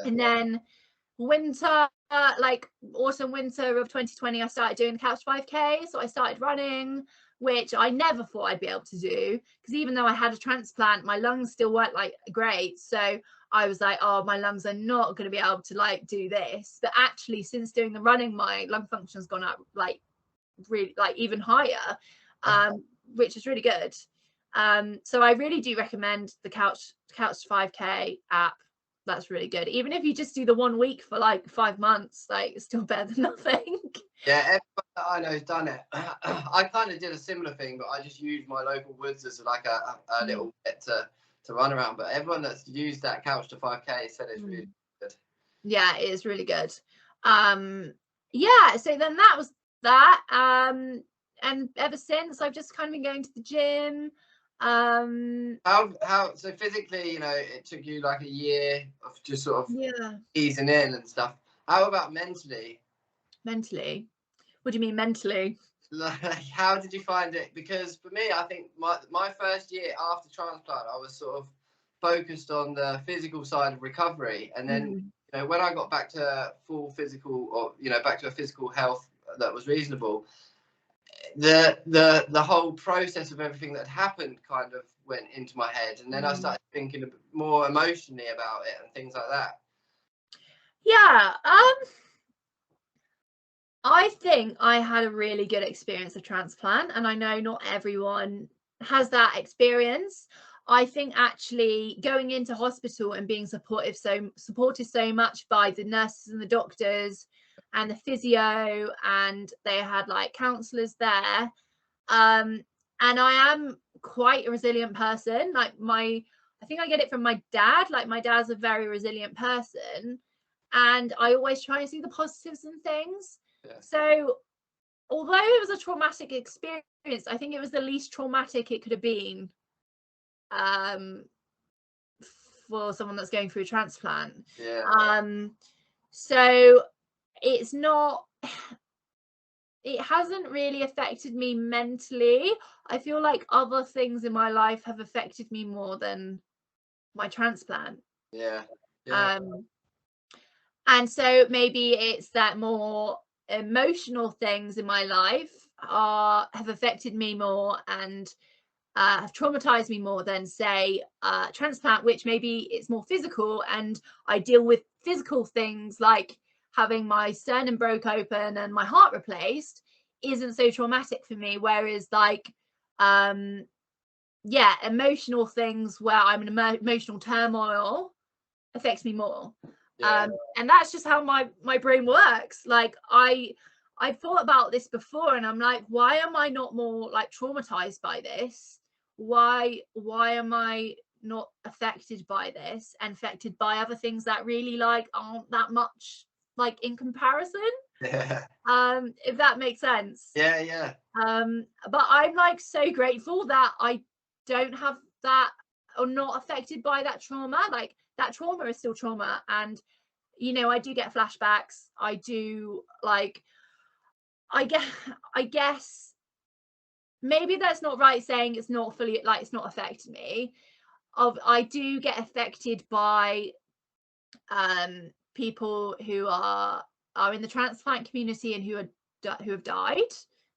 And then winter, like autumn winter of 2020, I started doing the couch 5k. So I started running, which I never thought I'd be able to do, because even though I had a transplant, my lungs still weren't like great. So I was like, oh, my lungs are not going to be able to like do this. But actually, since doing the running, my lung function has gone up like really like even higher, which is really good. So I really do recommend the couch 5k app. that's really good. Even if you just do the 1 week for like 5 months, like it's still better than nothing. Yeah, everyone that I know has done it. I kind of did a similar thing, but I just used my local woods as like a little bit to run around. But everyone that's used that Couch to 5K said it's really good. Yeah, it is really good. Yeah, so then that was that. And ever since, I've just kind of been going to the gym. How so physically, you know, it took you like a year of just sort of easing in and stuff. How about mentally? Mentally? What do you mean mentally? Like, how did you find it? Because for me, I think my first year after transplant, I was sort of focused on the physical side of recovery, and then you know, when I got back to full physical, or you know, back to a physical health that was reasonable, the whole process of everything that happened kind of went into my head, and then I started thinking a bit more emotionally about it and things like that. Yeah, I think I had a really good experience of transplant, and I know not everyone has that experience. I think actually going into hospital and being supported so much by the nurses and the doctors and the physio, and they had like counselors there. And I am quite a resilient person. Like I think I get it from my dad. Like my dad's a very resilient person, and I always try and see the positives in things. Yeah. So although it was a traumatic experience, I think it was the least traumatic it could have been for someone that's going through a transplant. Yeah. So it's not, it hasn't really affected me mentally. I feel like other things in my life have affected me more than my transplant. Yeah. And so maybe it's that more emotional things in my life have affected me more and have traumatized me more than say transplant, which maybe it's more physical, and I deal with physical things like having my sternum broke open and my heart replaced isn't so traumatic for me, whereas like emotional things where I'm in emotional turmoil affects me more. And that's just how my brain works. Like I've thought about this before, and I'm like, why am I not more like traumatized by this? Why am I not affected by this and affected by other things that really like aren't that much like in comparison? If that makes sense. But I'm like so grateful that I don't have that, or not affected by that trauma. Like that trauma is still trauma, and you know, I do get flashbacks. I do like, I guess maybe that's not right saying it's not fully, like it's not affected me. I do get affected by people who are in the transplant community and who have died.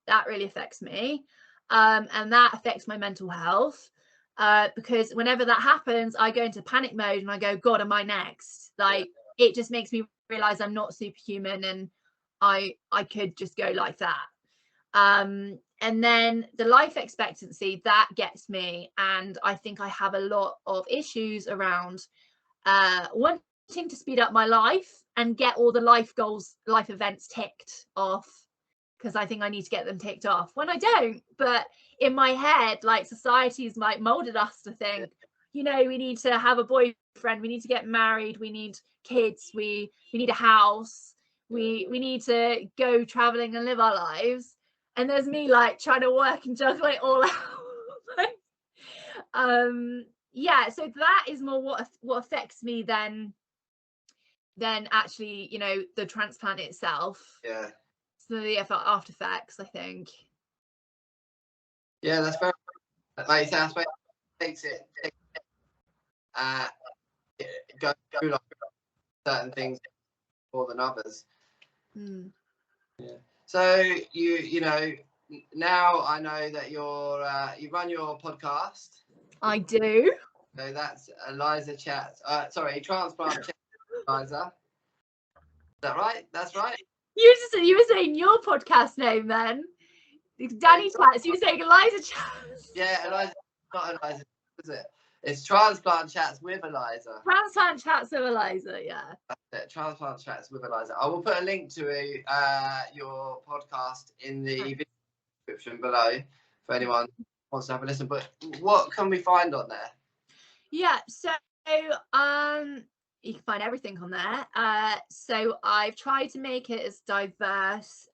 That really affects me, and that affects my mental health, because whenever that happens, I go into panic mode and I go, God, am I next? Like it just makes me realize I'm not superhuman, and I could just go like that. And then the life expectancy, that gets me, and I think I have a lot of issues around wanting to speed up my life and get all the life goals, life events ticked off, because I think I need to get them ticked off when I don't. But in my head, like society's like molded us to think, you know, we need to have a boyfriend, we need to get married, we need kids, we need a house, we need to go traveling and live our lives. And there's me like trying to work and juggle it all out. So that is more what affects me than actually, you know, the transplant itself. So the after effects, I think. Yeah, that's very, like you say, makes it go through like certain things more than others. So you know, now I know that you run your podcast. I do. So that's Eliza Chats. Transplant Chats with Eliza. Is that right? That's right. You were saying your podcast name then. Danny Chats. You were saying Eliza Chats. Yeah, Eliza, not Eliza, is it? It's Transplant Chats with Eliza. Transplant Chats with Eliza, yeah. That's it, Transplant Chats with Eliza. I will put a link to your podcast in the description below for anyone who wants to have a listen. But what can we find on there? Yeah, so you can find everything on there. So I've tried to make it as diverse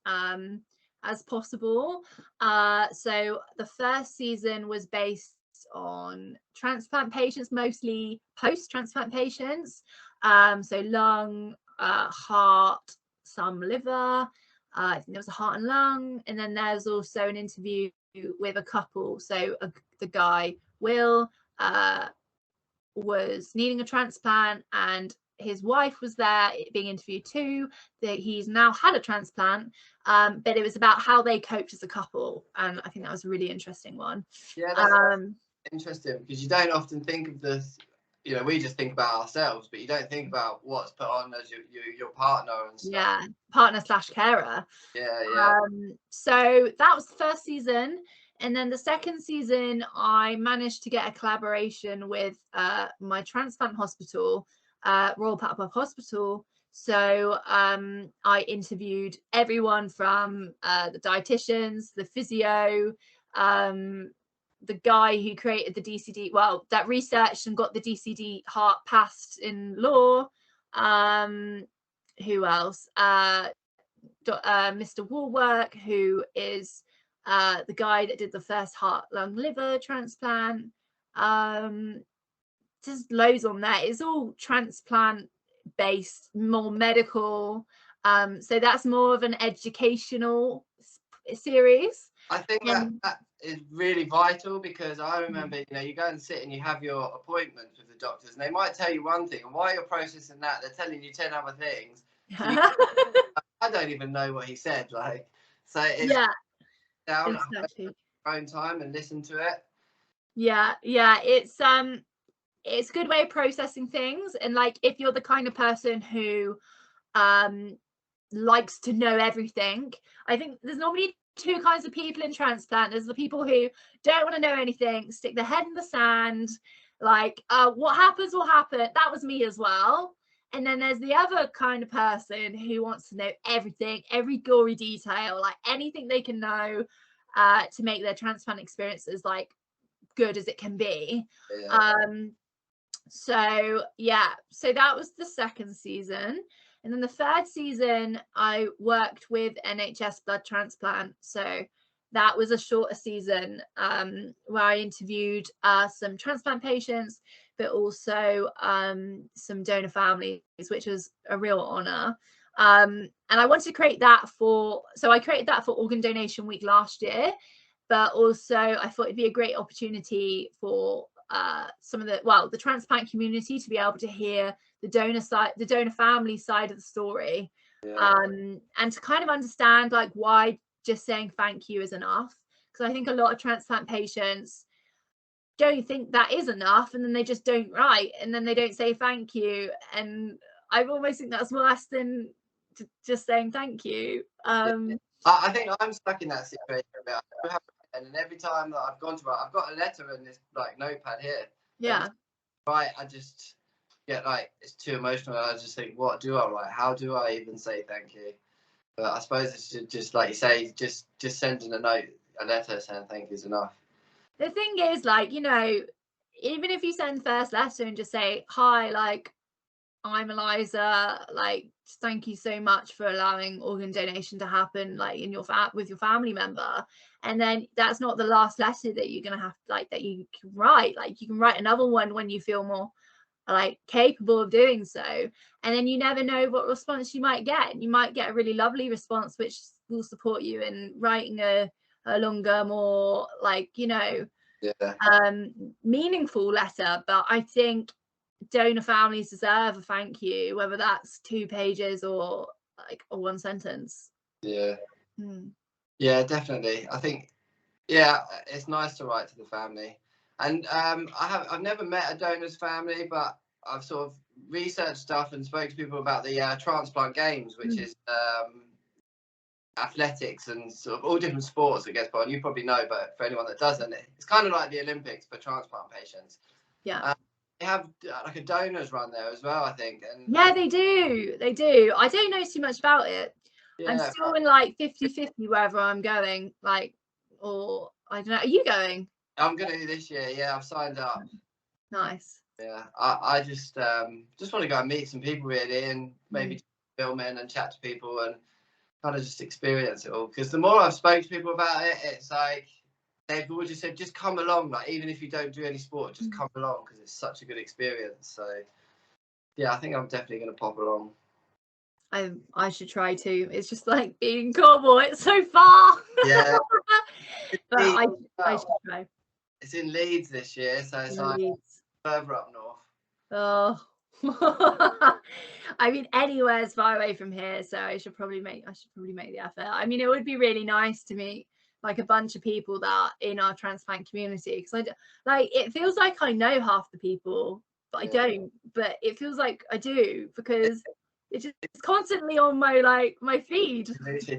as possible. So the first season was based on transplant patients, mostly post-transplant patients. So lung, heart, some liver. I think there was a heart and lung, and then there's also an interview with a couple. So the guy Will was needing a transplant, and his wife was there being interviewed too, that he's now had a transplant, but it was about how they coped as a couple, and I think that was a really interesting one. Yeah, that's interesting, because you don't often think of this, you know, we just think about ourselves, but you don't think about what's put on as your partner and stuff. Yeah, partner / carer. Yeah. So that was the first season. And then the second season, I managed to get a collaboration with my transplant hospital, Royal Papworth Hospital. So I interviewed everyone from the dietitians, the physio, the guy who created the DCD, well, that researched and got the DCD heart passed in law. Who else? Mr. Woolwork, who is the guy that did the first heart, lung, liver transplant. There's loads on there. It's all transplant based, more medical. So that's more of an educational series. I think that is really vital, because I remember, you know, you go and sit and you have your appointments with the doctors, and they might tell you one thing, and while you're processing that, they're telling you 10 other things. So I don't even know what he said. Like, so it's down exactly. at your own time and listen to it. Yeah, it's a good way of processing things. And like, if you're the kind of person who likes to know everything, I think there's normally two kinds of people in transplant. There's the people who don't want to know anything, stick their head in the sand, like what happens will happen. That was me as well. And then there's the other kind of person who wants to know everything, every gory detail, like anything they can know to make their transplant experience as like good as it can be. So that was the second season. And then the third season, I worked with NHS Blood Transplant. So that was a shorter season where I interviewed some transplant patients, but also some donor families, which was a real honor. And I wanted to create that for Organ Donation Week last year, but also I thought it'd be a great opportunity for some of the transplant community to be able to hear the donor family side of the story, and to kind of understand like why just saying thank you is enough, because I think a lot of transplant patients don't think that is enough, and then they just don't write, and then they don't say thank you, and I almost think that's worse than just saying thank you. I think I'm stuck in that situation a bit. And every time that I've gone to write, I've got a letter in this like notepad here. Yeah. Right, I just get like, it's too emotional. I just think, what do I write? How do I even say thank you? But I suppose it's just like you say, just sending a letter saying thank you is enough. The thing is, like, you know, even if you send first letter and just say, hi, like, I'm Eliza, like, thank you so much for allowing organ donation to happen, like, in with your family member, and then that's not the last letter that you're gonna have, like, that you can write. Like, you can write another one when you feel more like capable of doing so, and then you never know what response you might get. You might get a really lovely response which will support you in writing a longer, more like, you know, meaningful letter. But I think donor families deserve a thank you, whether that's 2 pages or like a 1 sentence. Yeah definitely. I think it's nice to write to the family. And I've never met a donor's family, but I've sort of researched stuff and spoke to people about the Transplant Games, which is athletics and sort of all different sports, I guess. But you probably know, but for anyone that doesn't, it's kind of like the Olympics for transplant patients. Yeah. They have like a donors run there as well, I think. And Yeah, they do. I don't know too much about it. yeah, I'm still in like 50-50 wherever I'm going, like, or I don't know. Are you going? I'm gonna do this year. Yeah, I've signed up. Nice. Yeah, I just want to go and meet some people really, and maybe film in and chat to people and kind of just experience it all. Because the more I've spoken to people about it, it's like they've all just said, just come along. Like, even if you don't do any sport, just come along because it's such a good experience. So yeah, I think I'm definitely going to pop along. I should try to. It's just like being in Cornwall. It's so far. Yeah. But I should try. It's in Leeds this year, so it's like further up north. Oh. I mean, anywhere's far away from here, so I should probably make the effort. I mean, it would be really nice to meet like a bunch of people that in our transplant community, because it feels like I know half the people, but I don't. But it feels like I do because it's constantly on my feed.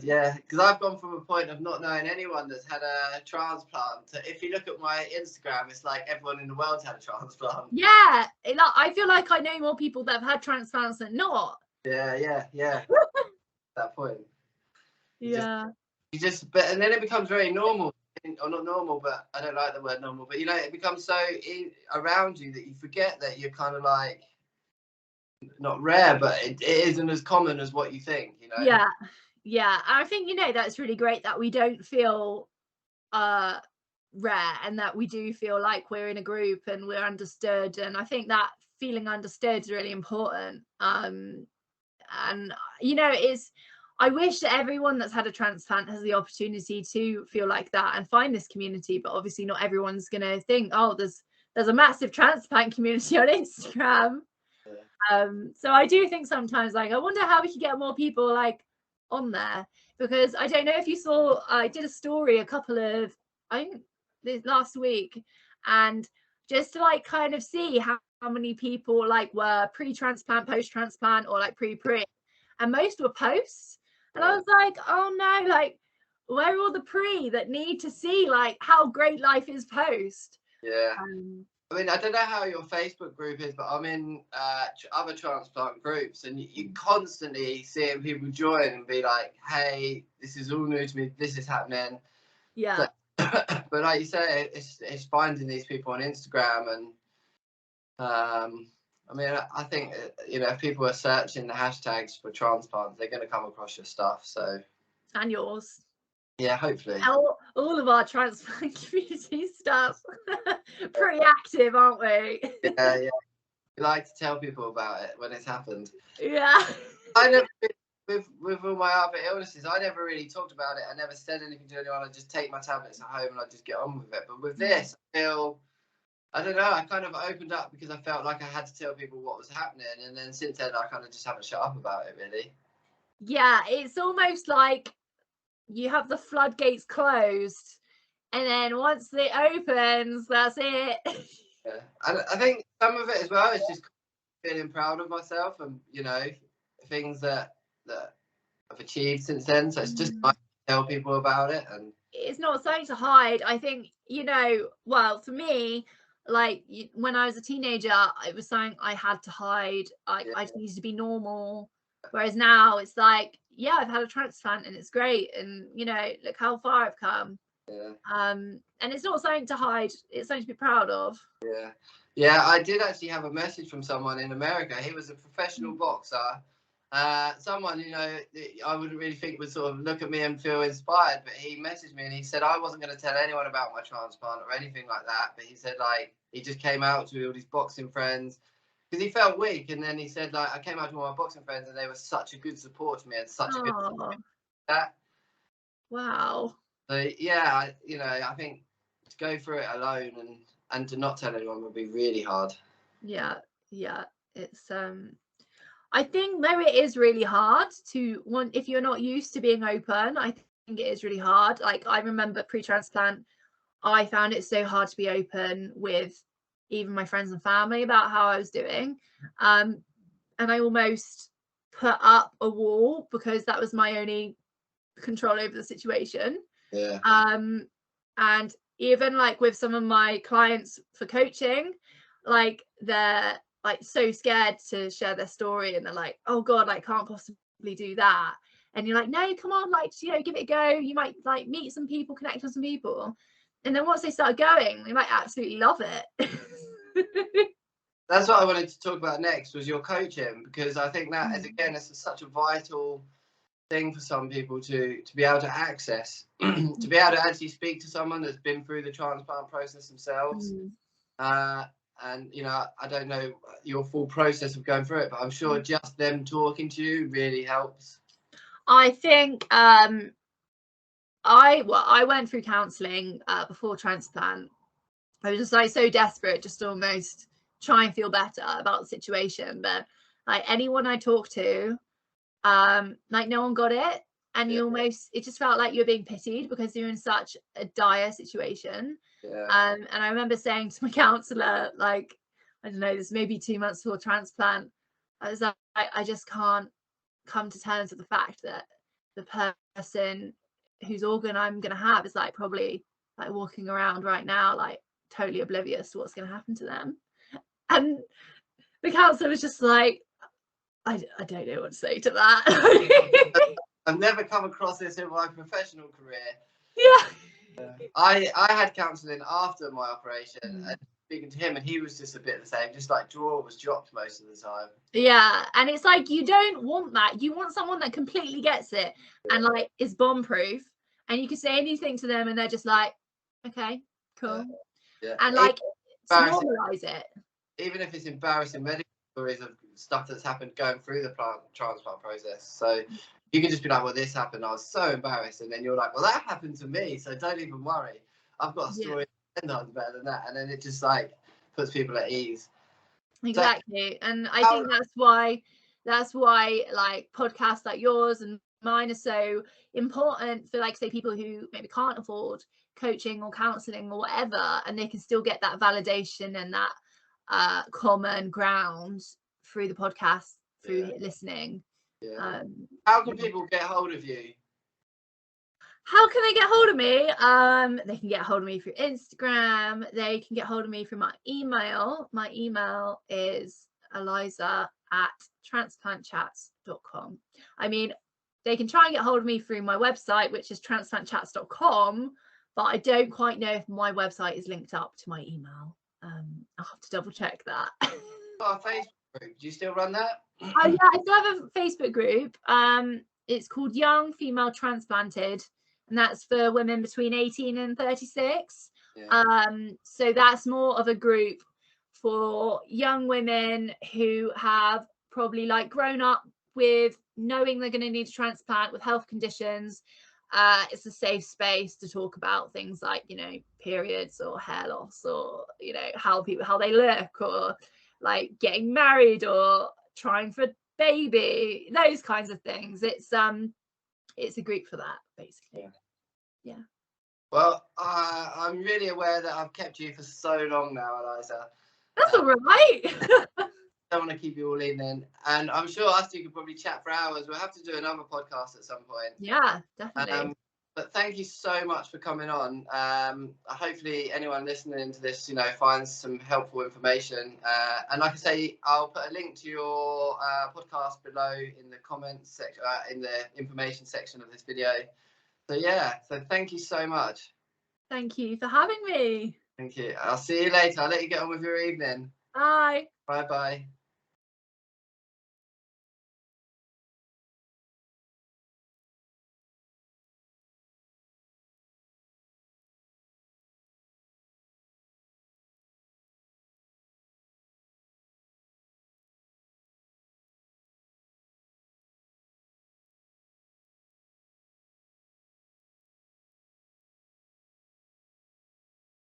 Yeah, because I've gone from a point of not knowing anyone that's had a transplant to, if you look at my Instagram, it's like everyone in the world's had a transplant. Yeah, I feel like I know more people that have had transplants than not. Yeah. That point. Yeah. And then it becomes very normal, or not normal, but I don't like the word normal, but it becomes so around you that you forget that you're kind of like not rare, but it isn't as common as what you think, Yeah, I think that's really great that we don't feel rare, and that we do feel like we're in a group and we're understood, and I think that feeling understood is really important. And I wish that everyone that's had a transplant has the opportunity to feel like that and find this community, but obviously not everyone's gonna think, oh, there's a massive transplant community on Instagram. So I do think sometimes, like, I wonder how we could get more people like on there, because I don't know if you saw, I did a story this last week, and just to like kind of see how many people like were pre-transplant, post-transplant, or like pre, and most were post. And I was like, oh no, like, where are all the pre that need to see like how great life is post? Yeah. I mean, I don't know how your Facebook group is, but I'm in other transplant groups, and you constantly seeing people join and be like, hey, this is all new to me, this is happening. Yeah. But like you say, it's finding these people on Instagram, and I mean, I think if people are searching the hashtags for transplants, they're going to come across your stuff. So, and yours. Yeah, hopefully. All of our transplant community stuff. Pretty active, aren't we? Yeah. We like to tell people about it when it's happened. Yeah. I never, with all my other illnesses, I never really talked about it. I never said anything to anyone. I just take my tablets at home and I just get on with it. But with this, I don't know, I kind of opened up because I felt like I had to tell people what was happening. And then since then, I kind of just haven't shut up about it, really. Yeah, it's almost like you have the floodgates closed, and then once it opens, that's it. Yeah, and I think some of it as well is just feeling proud of myself and things that I've achieved since then. So it's just nice to tell people about it, and it's not something to hide. I think well, for me, like when I was a teenager, it was something I had to hide. I just needed to be normal. Whereas now it's like, yeah, I've had a transplant and it's great, and look how far I've come. Yeah. And it's not something to hide, it's something to be proud of. Yeah, I did actually have a message from someone in America. He was a professional boxer. Someone I wouldn't really think would sort of look at me and feel inspired, but he messaged me and he said I wasn't going to tell anyone about my transplant or anything like that, but he said like he just came out to all his boxing friends because he felt weak, and then he said like I came out to all my boxing friends and they were such a good support to me and such a good that. Wow. So yeah, I think to go through it alone and to not tell anyone would be really hard. Yeah, it's I think though it is really hard if you're not used to being open. I think it is really hard. Like I remember pre-transplant, I found it so hard to be open with even my friends and family about how I was doing, and I almost put up a wall because that was my only control over the situation. And even like with some of my clients for coaching, like they're like so scared to share their story, and they're like, oh god, like can't possibly do that. And you're like, no, come on, like, you know, give it a go. You might like meet some people, connect with some people. And then once they start going, they might absolutely love it. That's what I wanted to talk about next, was your coaching, because I think that, as again, it's such a vital thing for some people to be able to access, to be able to actually speak to someone that's been through the transplant process themselves. And, you know, I don't know your full process of going through it, but I'm sure just them talking to you really helps. I think I went through counselling before transplant. I was just like so desperate, just to almost try and feel better about the situation. But like anyone I talked to, like no one got it. And you almost, it just felt like you were being pitied because you're in such a dire situation. And I remember saying to my counsellor, like, I don't know, this maybe 2 months before transplant, I was like, I just can't come to terms with the fact that the person whose organ I'm going to have is like probably like walking around right now, like totally oblivious to what's going to happen to them. And the counsellor was just like, I don't know what to say to that. I've never come across this in my professional career. Yeah. I had counselling after my operation, and speaking to him, and he was just a bit the same, just like jaw was dropped most of the time. Yeah, and it's like you don't want that. You want someone that completely gets it and like is bomb proof, and you can say anything to them and they're just like, okay, cool. And like normalize it. Even if it's embarrassing medical stories of stuff that's happened going through the transplant process. So you can just be like, well, this happened, I was so embarrassed. And then you're like, well, that happened to me, so don't even worry. I've got a story 10 times better than that. And then it just like puts people at ease. Exactly. So, and I think that's why like podcasts like yours and mine are so important for, like, say, people who maybe can't afford coaching or counseling or whatever, and they can still get that validation and that common ground through the podcast, through listening. How can people get hold of you? How can they get hold of me? They can get hold of me through Instagram. They can get hold of me through my email. My email is eliza@transplantchats.com. I mean, they can try and get hold of me through my website, which is transplantchats.com, but I don't quite know if my website is linked up to my email. I'll have to double check that. Got a Facebook group. Do you still run that? Yeah, I still have a Facebook group. It's called Young Female Transplanted, and that's for women between 18 and 36. So that's more of a group for young women who have probably like grown up with knowing they're going to need a transplant, with health conditions. It's a safe space to talk about things like, you know, periods or hair loss, or, you know, how they look, or like getting married or trying for a baby, those kinds of things. It's a group for that, basically. Yeah. Well, I'm really aware that I've kept you for so long now, Eliza. That's all right. I don't want to keep you all evening, and I'm sure us two could probably chat for hours. We'll have to do another podcast at some point. Yeah, definitely. But thank you so much for coming on. Hopefully anyone listening to this, you know, finds some helpful information. And like I say, I'll put a link to your podcast below in the comments section, in the information section of this video. So yeah, so thank you so much. Thank you for having me. Thank you. I'll see you later. I'll let you get on with your evening. Bye. Bye-bye.